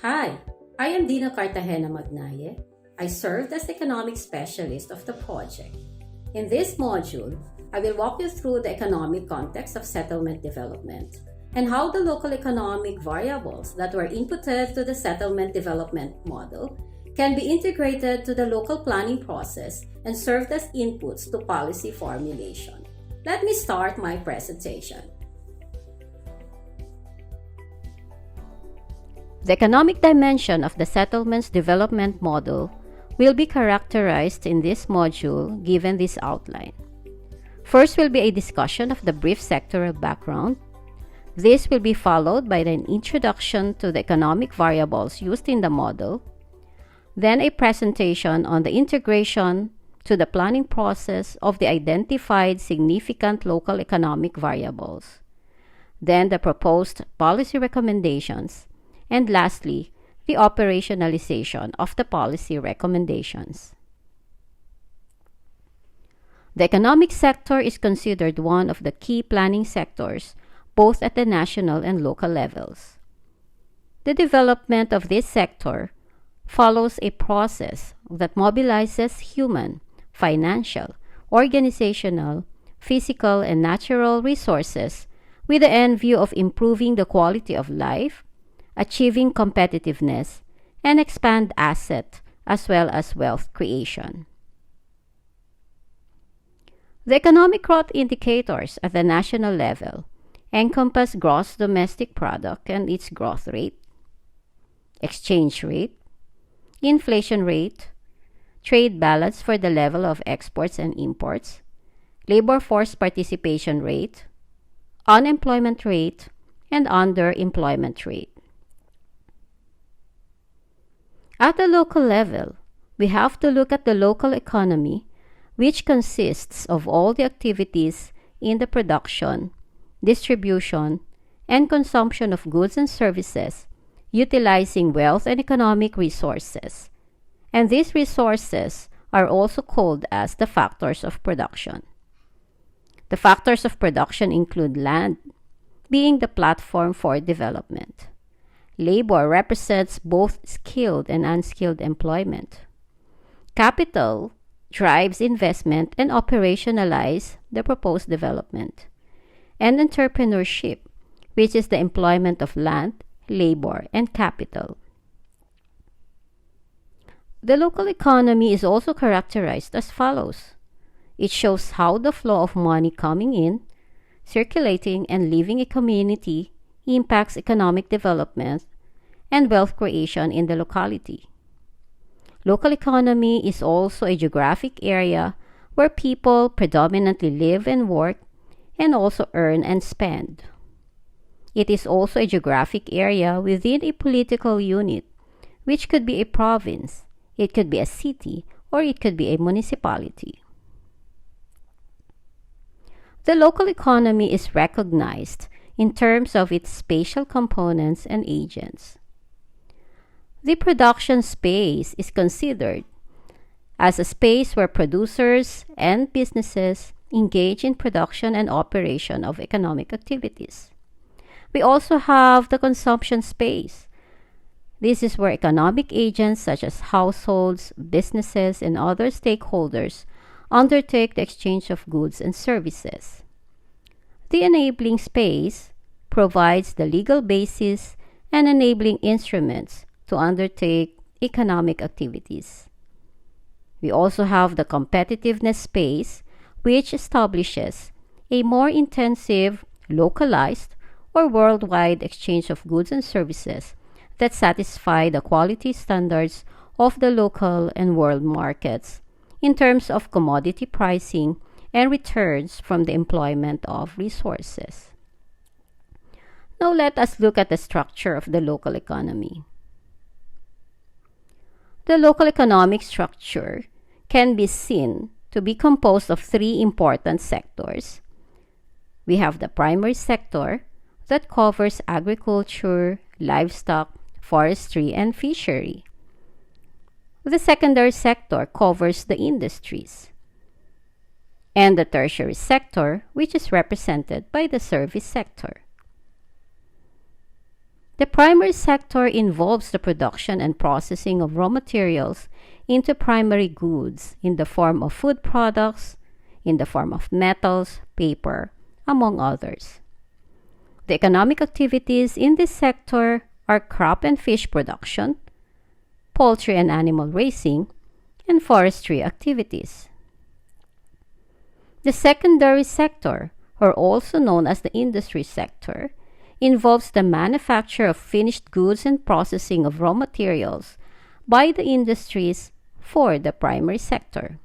Hi, I am Dina Cartagena Magnaye. I served as the economic specialist of the project. In this module, I will walk you through the economic context of settlement development and how the local economic variables that were inputted to the settlement development model can be integrated to the local planning process and served as inputs to policy formulation. Let me start my presentation. The economic dimension of the settlements development model will be characterized in this module given this outline. First will be a discussion of the brief sectoral background. This will be followed by an introduction to the economic variables used in the model, then a presentation on the integration to the planning process of the identified significant local economic variables, then the proposed policy recommendations, and lastly, the operationalization of the policy recommendations. The economic sector is considered one of the key planning sectors, both at the national and local levels. The development of this sector follows a process that mobilizes human, financial, organizational, physical, and natural resources with the end view of improving the quality of life, achieving competitiveness, and expand asset as well as wealth creation. The economic growth indicators at the national level encompass gross domestic product and its growth rate, exchange rate, inflation rate, trade balance for the level of exports and imports, labor force participation rate, unemployment rate, and underemployment rate. At the local level, we have to look at the local economy, which consists of all the activities in the production, distribution, and consumption of goods and services, utilizing wealth and economic resources. And these resources are also called as the factors of production. The factors of production include land, being the platform for development. Labor represents both skilled and unskilled employment. Capital drives investment and operationalizes the proposed development. And entrepreneurship, which is the employment of land, labor, and capital. The local economy is also characterized as follows. It shows how the flow of money coming in, circulating, and leaving a community impacts economic development and wealth creation in the locality. Local economy is also a geographic area where people predominantly live and work and also earn and spend. It is also a geographic area within a political unit, which could be a province, it could be a city, or it could be a municipality. The local economy is recognized in terms of its spatial components and agents. The production space is considered as a space where producers and businesses engage in production and operation of economic activities. We also have the consumption space. This is where economic agents such as households, businesses, and other stakeholders undertake the exchange of goods and services. The enabling space provides the legal basis and enabling instruments to undertake economic activities. We also have the competitiveness space, which establishes a more intensive, localized, or worldwide exchange of goods and services that satisfy the quality standards of the local and world markets in terms of commodity pricing and returns from the employment of resources. Now let us look at the structure of the local economy. The local economic structure can be seen to be composed of three important sectors. We have the primary sector that covers agriculture, livestock, forestry, and fishery. The secondary sector covers the industries. And the tertiary sector, which is represented by the service sector. The primary sector involves the production and processing of raw materials into primary goods in the form of food products, in the form of metals, paper, among others. The economic activities in this sector are crop and fish production, poultry and animal raising, and forestry activities. The secondary sector, or also known as the industry sector, involves the manufacture of finished goods and processing of raw materials by the industries for the primary sector.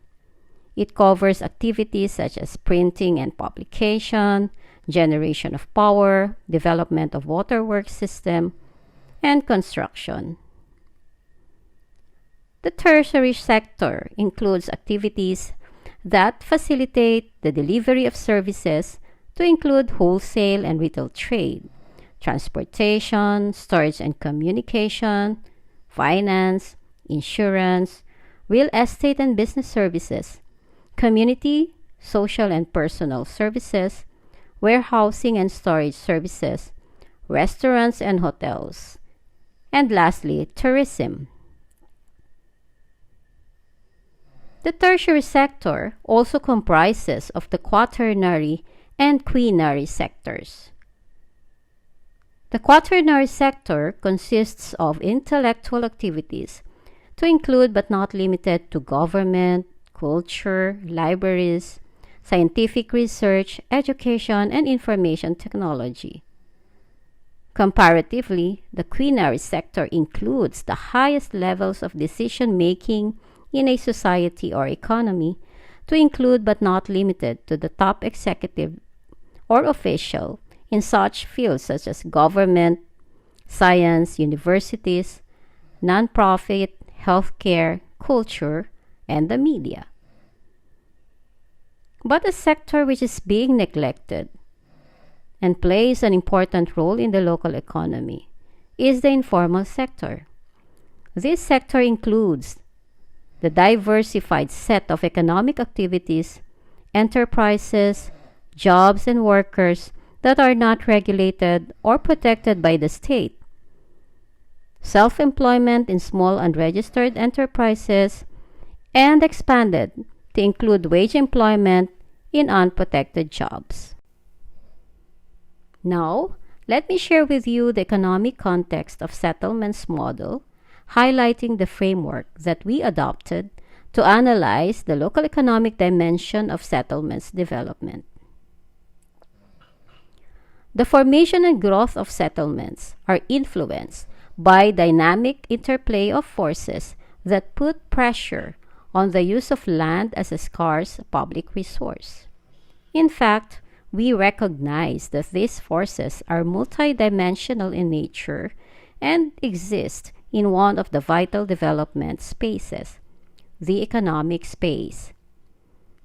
It covers activities such as printing and publication, generation of power, development of waterworks system, and construction. The tertiary sector includes activities that facilitate the delivery of services to include wholesale and retail trade, transportation, storage and communication, finance, insurance, real estate and business services, community, social and personal services, warehousing and storage services, restaurants and hotels, and lastly, tourism. The tertiary sector also comprises of the quaternary and quinary sectors. The quaternary sector consists of intellectual activities to include but not limited to government, culture, libraries, scientific research, education, and information technology. Comparatively, the quinary sector includes the highest levels of decision making in a society or economy, to include but not limited to the top executive or official in such fields such as government, science, universities, nonprofit, healthcare, culture, and the media. But a sector which is being neglected and plays an important role in the local economy is the informal sector. This sector includes the diversified set of economic activities, enterprises, jobs, and workers that are not regulated or protected by the state, self-employment in small unregistered enterprises, and expanded to include wage employment in unprotected jobs. Now, let me share with you the economic context of settlements model, highlighting the framework that we adopted to analyze the local economic dimension of settlements development. The formation and growth of settlements are influenced by dynamic interplay of forces that put pressure on the use of land as a scarce public resource. In fact, we recognize that these forces are multidimensional in nature and exist in one of the vital development spaces, the economic space.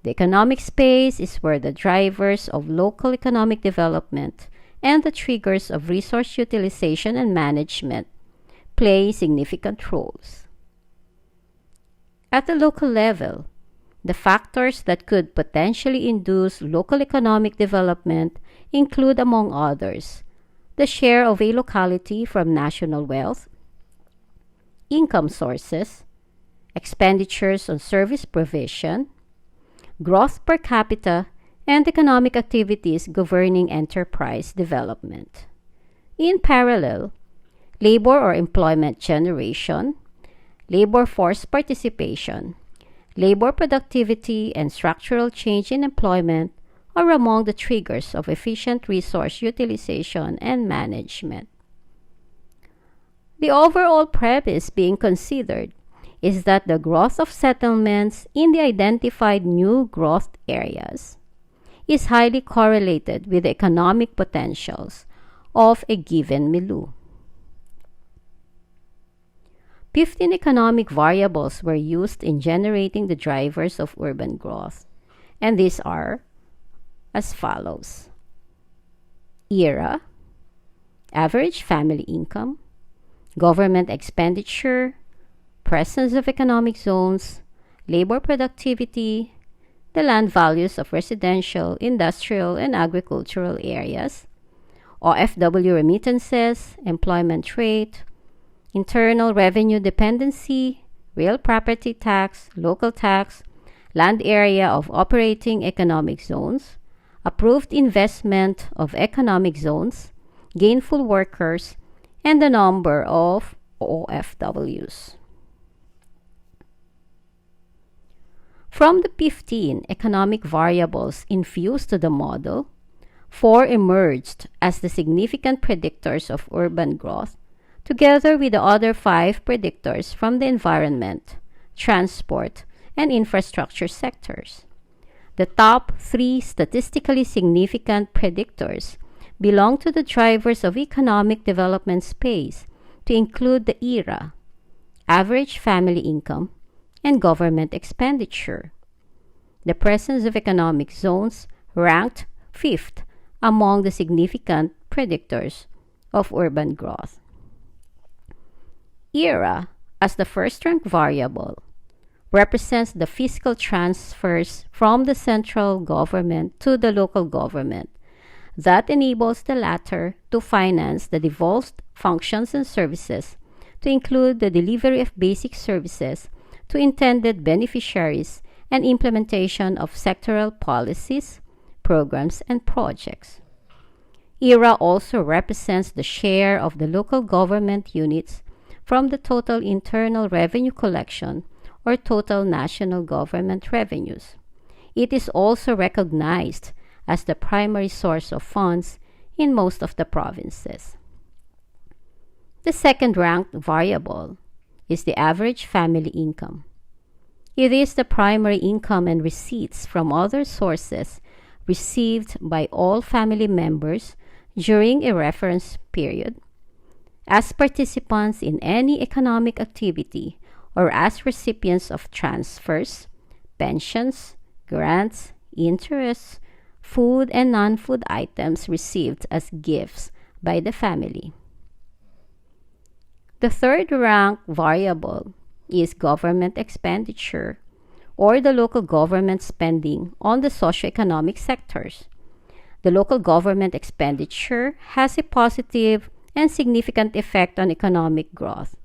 The economic space is where the drivers of local economic development and the triggers of resource utilization and management play significant roles. At the local level, the factors that could potentially induce local economic development include, among others, the share of a locality from national wealth, income sources, expenditures on service provision, growth per capita, and economic activities governing enterprise development. In parallel, labor or employment generation, labor force participation, labor productivity, and structural change in employment are among the triggers of efficient resource utilization and management. The overall premise being considered is that the growth of settlements in the identified new growth areas is highly correlated with the economic potentials of a given milieu. 15 economic variables were used in generating the drivers of urban growth, and these are as follows: era, average family income, government expenditure, presence of economic zones, labor productivity, the land values of residential, industrial, and agricultural areas, OFW remittances, employment rate, internal revenue dependency, real property tax, local tax, land area of operating economic zones, approved investment of economic zones, gainful workers, and the number of OFWs. From the 15 economic variables infused to the model, 4 emerged as the significant predictors of urban growth, together with the other 5 predictors from the environment, transport, and infrastructure sectors. The top 3 statistically significant predictors belong to the drivers of economic development space to include the ERA, average family income, and government expenditure. The presence of economic zones ranked 5th among the significant predictors of urban growth. ERA, as the first-ranked variable, represents the fiscal transfers from the central government to the local government that enables the latter to finance the devolved functions and services, to include the delivery of basic services to intended beneficiaries and implementation of sectoral policies, programs, and projects. ERA also represents the share of the local government units from the total internal revenue collection or total national government revenues. It is also recognized as the primary source of funds in most of the provinces. The second-ranked variable is the average family income. It is the primary income and receipts from other sources received by all family members during a reference period, as participants in any economic activity or as recipients of transfers, pensions, grants, interests, food and non-food items received as gifts by the family. The third-ranked variable is government expenditure, or the local government spending on the socioeconomic sectors. The local government expenditure has a positive and significant effect on economic growth,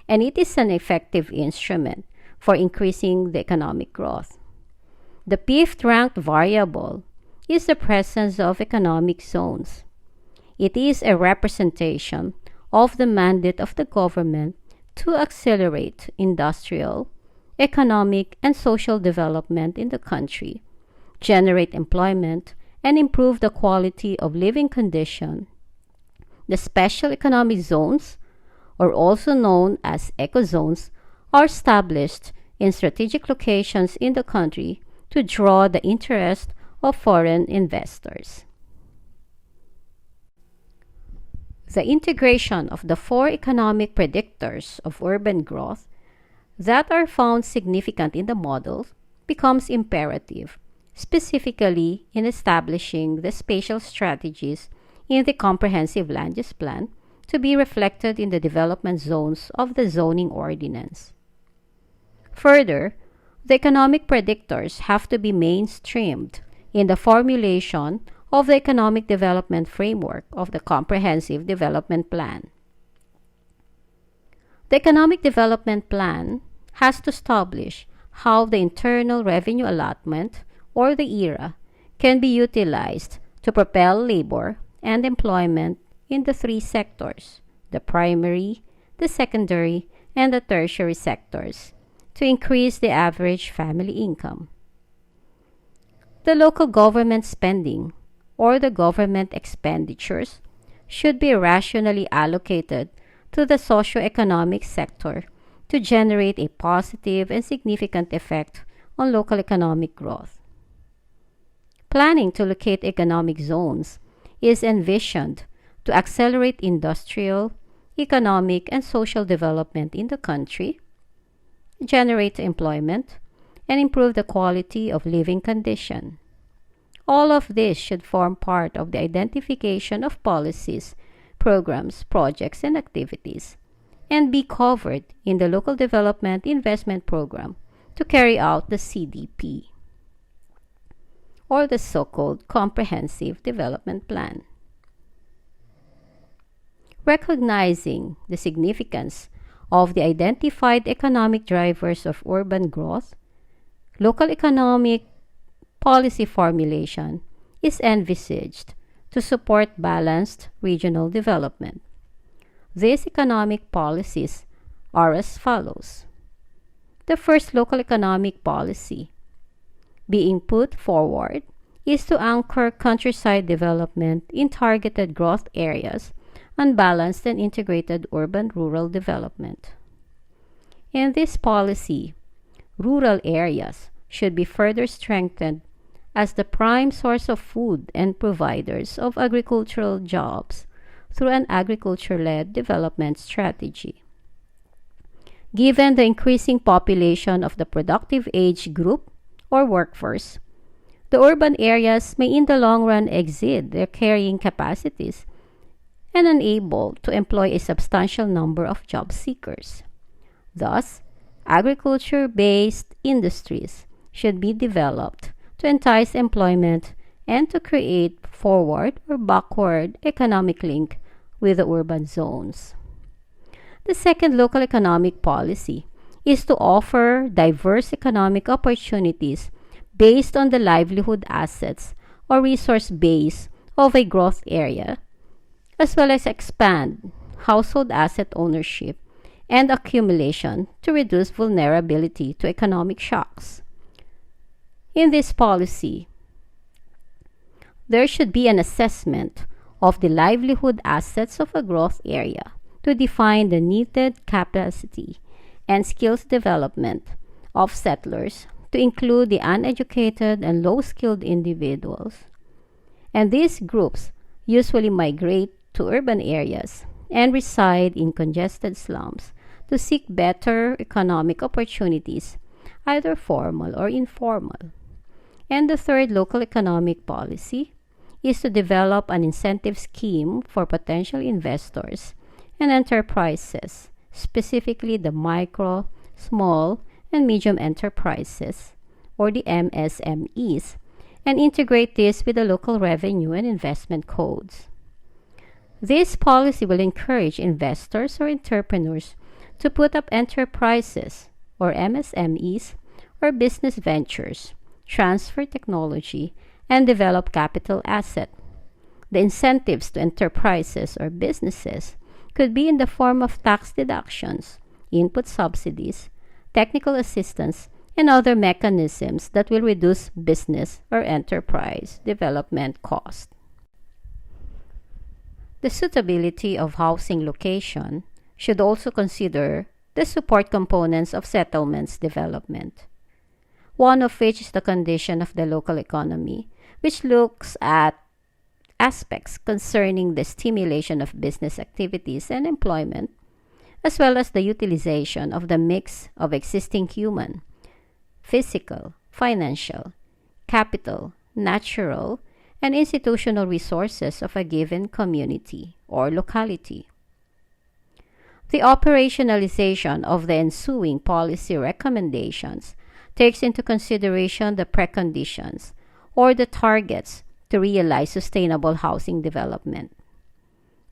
and it is an effective instrument for increasing the economic growth. The fifth-ranked variable is the presence of economic zones. It is a representation of the mandate of the government to accelerate industrial, economic, and social development in the country, generate employment, and improve the quality of living condition. The special economic zones, or also known as ecozones, are established in strategic locations in the country to draw the interest of foreign investors. The integration of the 4 economic predictors of urban growth that are found significant in the model becomes imperative, specifically in establishing the spatial strategies in the comprehensive land use plan to be reflected in the development zones of the zoning ordinance. Further, the economic predictors have to be mainstreamed in the formulation of the economic development framework of the Comprehensive Development Plan. The Economic Development Plan has to establish how the internal revenue allotment, or the ERA, can be utilized to propel labor and employment in the 3 sectors, the primary, the secondary, and the tertiary sectors, to increase the average family income. The local government spending, or the government expenditures, should be rationally allocated to the socio-economic sector to generate a positive and significant effect on local economic growth. Planning to locate economic zones is envisioned to accelerate industrial, economic, and social development in the country, generate employment, and improve the quality of living condition. All of this should form part of the identification of policies, programs, projects, and activities, and be covered in the Local Development Investment Program to carry out the CDP, or the so-called Comprehensive Development Plan. Recognizing the significance of the identified economic drivers of urban growth, local economic policy formulation is envisaged to support balanced regional development. These economic policies are as follows. The first local economic policy being put forward is to anchor countryside development in targeted growth areas and balanced and integrated urban-rural development. In this policy, rural areas should be further strengthened as the prime source of food and providers of agricultural jobs through an agriculture-led development strategy. Given the increasing population of the productive age group or workforce, the urban areas may in the long run exceed their carrying capacities and unable to employ a substantial number of job seekers. Thus, agriculture-based industries should be developed to entice employment and to create forward or backward economic link with the urban zones. The second local economic policy is to offer diverse economic opportunities based on the livelihood assets or resource base of a growth area, as well as expand household asset ownership and accumulation to reduce vulnerability to economic shocks. In this policy, there should be an assessment of the livelihood assets of a growth area to define the needed capacity and skills development of settlers to include the uneducated and low-skilled individuals. And these groups usually migrate to urban areas and reside in congested slums to seek better economic opportunities, either formal or informal. And the third local economic policy is to develop an incentive scheme for potential investors and enterprises, specifically the micro, small, and medium enterprises, or the MSMEs, and integrate this with the local revenue and investment codes. This policy will encourage investors or entrepreneurs to put up enterprises, or MSMEs, or business ventures, transfer technology, and develop capital asset. The incentives to enterprises or businesses could be in the form of tax deductions, input subsidies, technical assistance, and other mechanisms that will reduce business or enterprise development cost. The suitability of housing location should also consider the support components of settlements development, one of which is the condition of the local economy, which looks at aspects concerning the stimulation of business activities and employment, as well as the utilization of the mix of existing human, physical, financial, capital, natural, and institutional resources of a given community or locality. The operationalization of the ensuing policy recommendations takes into consideration the preconditions or the targets to realize sustainable housing development,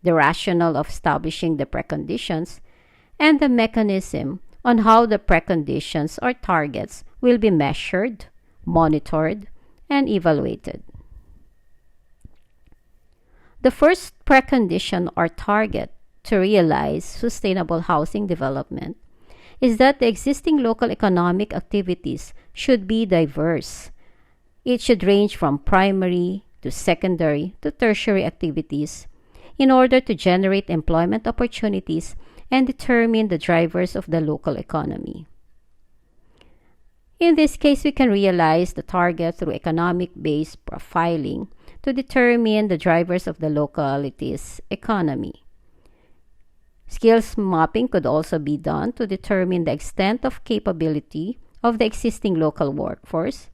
the rationale of establishing the preconditions, and the mechanism on how the preconditions or targets will be measured, monitored, and evaluated. The first precondition or target to realize sustainable housing development is that the existing local economic activities should be diverse. It should range from primary to secondary to tertiary activities in order to generate employment opportunities and determine the drivers of the local economy. In this case, we can realize the target through economic-based profiling to determine the drivers of the locality's economy. Skills mapping could also be done to determine the extent of capability of the existing local workforce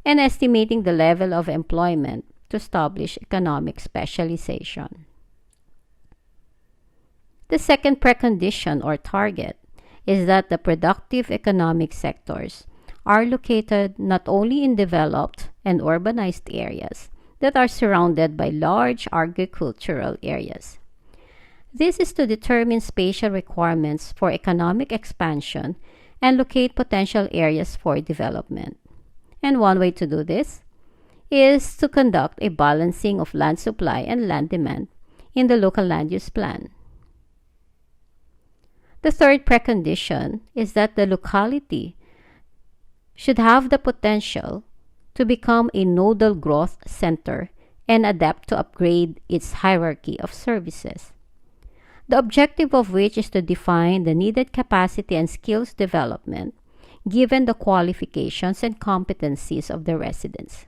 and estimating the level of employment to establish economic specialization. The second precondition or target is that the productive economic sectors are located not only in developed and urbanized areas that are surrounded by large agricultural areas. This is to determine spatial requirements for economic expansion and locate potential areas for development. And one way to do this is to conduct a balancing of land supply and land demand in the local land use plan. The third precondition is that the locality should have the potential to become a nodal growth center and adapt to upgrade its hierarchy of services. The objective of which is to define the needed capacity and skills development given the qualifications and competencies of the residents.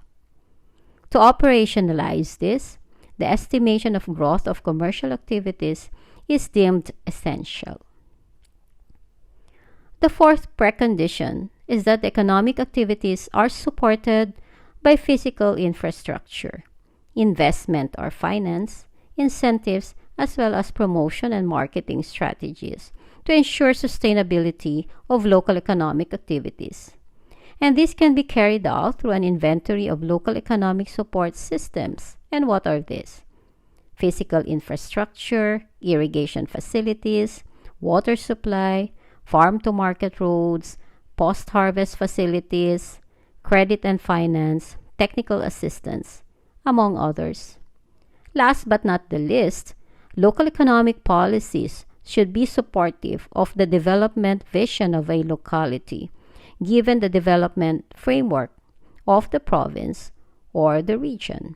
To operationalize this, the estimation of growth of commercial activities is deemed essential. The fourth precondition is that economic activities are supported by physical infrastructure, investment or finance, incentives, as well as promotion and marketing strategies to ensure sustainability of local economic activities. And this can be carried out through an inventory of local economic support systems. And what are these? Physical infrastructure, irrigation facilities, water supply, farm-to-market roads, post-harvest facilities, credit and finance, technical assistance, among others. Last but not the least, local economic policies should be supportive of the development vision of a locality, given the development framework of the province or the region,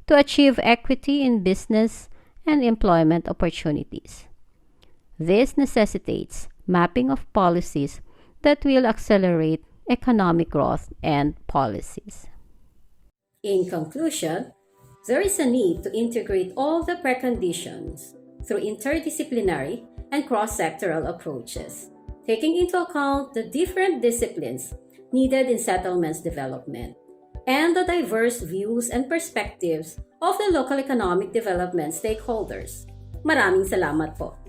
to achieve equity in business and employment opportunities. This necessitates mapping of policies that will accelerate economic growth and policies. In conclusion, there is a need to integrate all the preconditions through interdisciplinary and cross-sectoral approaches, taking into account the different disciplines needed in settlements development and the diverse views and perspectives of the local economic development stakeholders. Maraming salamat po.